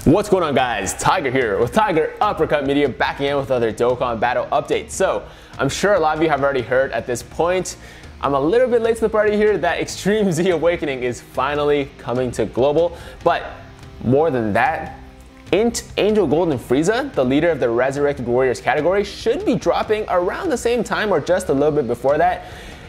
What's going on, guys? Tiger here with Tiger Uppercut Media, back again with another Dokkan Battle update. So I'm sure a lot of you have already heard at this point, I'm a little bit late to the party here, that Extreme Z Awakening is finally coming to global. But more than that, Angel Golden Frieza, the leader of the Resurrected Warriors category, should be dropping around the same time or just a little bit before that.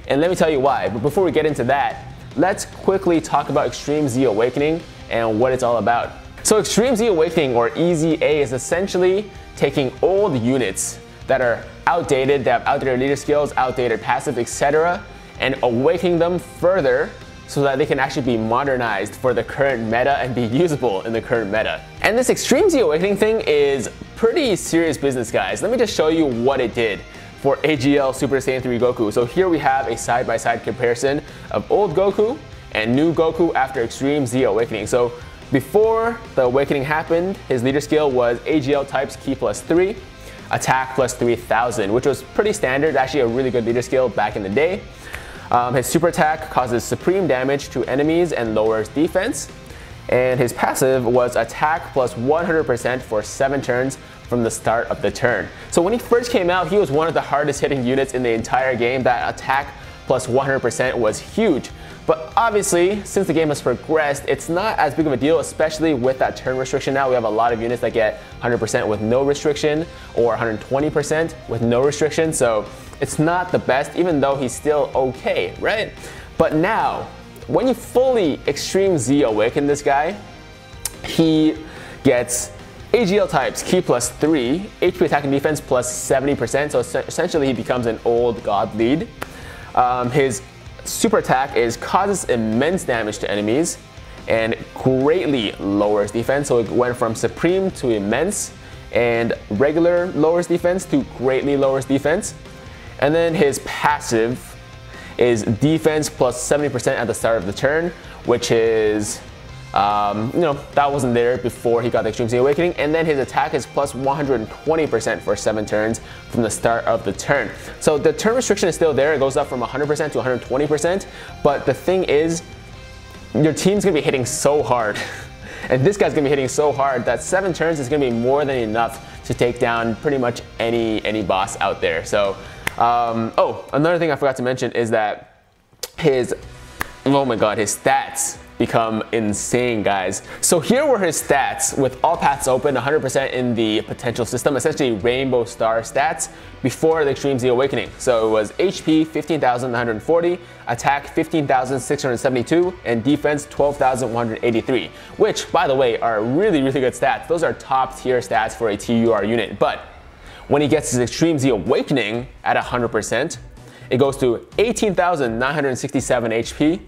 And let me tell you why. But before we get into that, let's quickly talk about Extreme Z Awakening and what it's all about. So Extreme Z Awakening, or EZA, is essentially taking old units that are outdated, that have outdated leader skills, outdated passive, etc., and awakening them further so that they can actually be modernized for the current meta and be usable in the current meta. And this Extreme Z Awakening thing is pretty serious business, guys. Let me just show you what it did for AGL Super Saiyan 3 Goku. So here we have a side-by-side comparison of old Goku and new Goku after Extreme Z Awakening. So before the awakening happened, his leader skill was AGL types Ki +3, attack +3000, which was pretty standard, actually a really good leader skill back in the day. His super attack causes supreme damage to enemies and lowers defense. And his passive was attack +100% for 7 turns from the start of the turn. So when he first came out, he was one of the hardest hitting units in the entire game. That attack +100% was huge. But obviously, since the game has progressed, it's not as big of a deal, especially with that turn restriction now. We have a lot of units that get 100% with no restriction or 120% with no restriction. So it's not the best, even though he's still okay, right? But now, when you fully Extreme Z Awaken this guy, he gets AGL types Ki +3, HP attack and defense +70%. So essentially, he becomes an old god lead. His super attack causes immense damage to enemies and greatly lowers defense. So it went from supreme to immense, and regular lowers defense to greatly lowers defense. And then his passive is defense +70% at the start of the turn, which is that wasn't there before he got the Extreme Z Awakening. And then his attack is +120% for 7 turns from the start of the turn. So the turn restriction is still there. It goes up from 100% to 120%. But the thing is, your team's gonna be hitting so hard. And this guy's gonna be hitting so hard that 7 turns is gonna be more than enough to take down pretty much any boss out there. So, oh, another thing I forgot to mention is that his stats become insane, guys. So here were his stats with all paths open, 100% in the potential system, essentially Rainbow Star stats before the Extreme Z Awakening. So it was HP 15,940, attack 15,672, and defense 12,183, which, by the way, are really good stats. Those are top tier stats for a TUR unit. But when he gets his Extreme Z Awakening at 100%, it goes to 18,967 HP,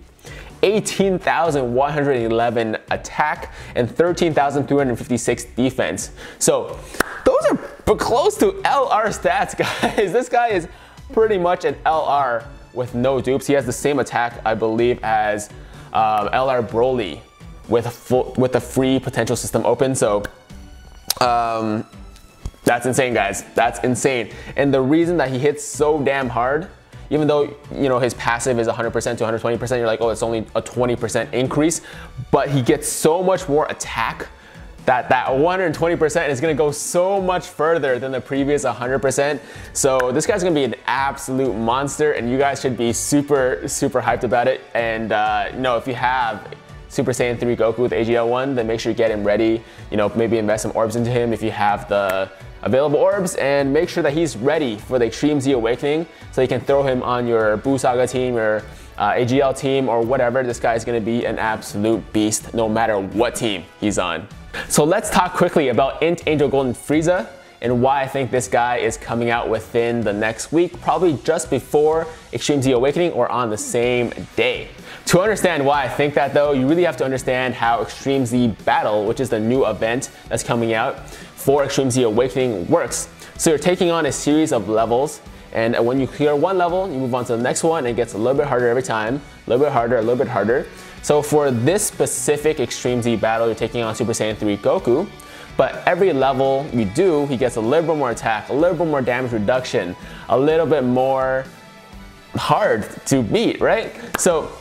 18,111 attack, and 13,356 defense. So those are close to LR stats, guys. This guy is pretty much an LR with no dupes. He has the same attack, I believe, as LR Broly with the free potential system open. So that's insane, guys. That's insane. And the reason that he hits so damn hard, even though, his passive is 100% to 120%, you're like, oh, it's only a 20% increase, but he gets so much more attack that 120% is gonna go so much further than the previous 100%. So this guy's gonna be an absolute monster, and you guys should be super hyped about it. And if you have Super Saiyan 3 Goku with AGL1, then make sure you get him ready. Maybe invest some orbs into him if you have the available orbs, and make sure that he's ready for the Extreme Z Awakening so you can throw him on your Buu Saga team or AGL team or whatever. This guy is going to be an absolute beast no matter what team he's on. So let's talk quickly about Angel Golden Frieza and why I think this guy is coming out within the next week, probably just before Extreme Z Awakening or on the same day. To understand why I think that, though, you really have to understand how Extreme Z Battle, which is the new event that's coming out for Extreme Z Awakening, works. So you're taking on a series of levels, and when you clear one level, you move on to the next one, and it gets a little bit harder every time, a little bit harder, a little bit harder. So for this specific Extreme Z Battle, you're taking on Super Saiyan 3 Goku, but every level you do, he gets a little bit more attack, a little bit more damage reduction, a little bit more hard to beat, right? So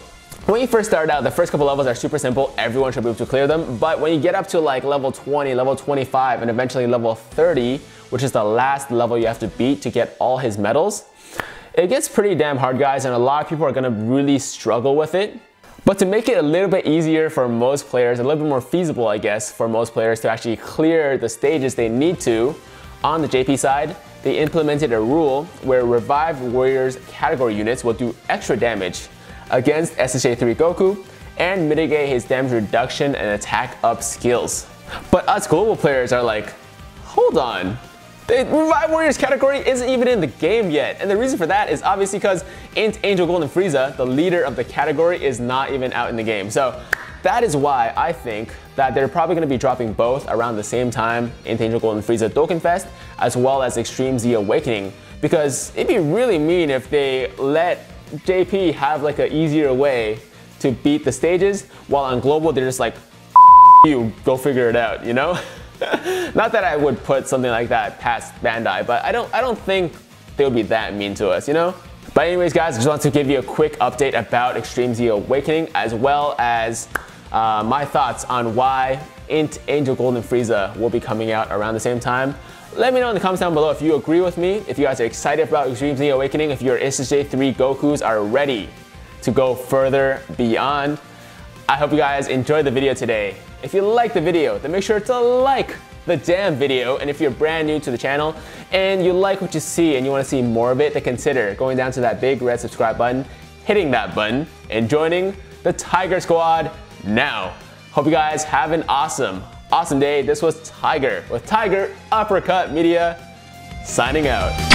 When you first start out, the first couple levels are super simple. Everyone should be able to clear them. But when you get up to like level 20, level 25, and eventually level 30, which is the last level you have to beat to get all his medals, it gets pretty damn hard, guys, and a lot of people are gonna really struggle with it. But to make it a little bit easier for most players, a little bit more feasible, I guess, for most players to actually clear the stages they need to, on the JP side, they implemented a rule where Revived Warriors category units will do extra damage against SSJ3 Goku and mitigate his damage reduction and attack up skills. But us global players are like, hold on, the Revived Warriors category isn't even in the game yet. And the reason for that is obviously because Angel Golden Frieza, the leader of the category, is not even out in the game. So that is why I think that they're probably going to be dropping both around the same time, Angel Golden Frieza Dokkan Fest, as well as Extreme Z Awakening. Because it'd be really mean if they let JP have like an easier way to beat the stages, while on global they're just like, you, go figure it out, you know? Not that I would put something like that past Bandai, but I don't think they would be that mean to us, you know? But anyways, guys, I just want to give you a quick update about Extreme Z Awakening, as well as my thoughts on why Angel Golden Frieza will be coming out around the same time. Let me know in the comments down below if you agree with me, if you guys are excited about Extreme Z Awakening, if your SSJ3 Gokus are ready to go further beyond. I hope you guys enjoyed the video today. If you liked the video, then make sure to like the damn video. And if you're brand new to the channel and you like what you see and you want to see more of it, then consider going down to that big red subscribe button, hitting that button, and joining the Tiger Squad now. Hope you guys have an awesome day. This was Tiger with Tiger Uppercut Media, signing out.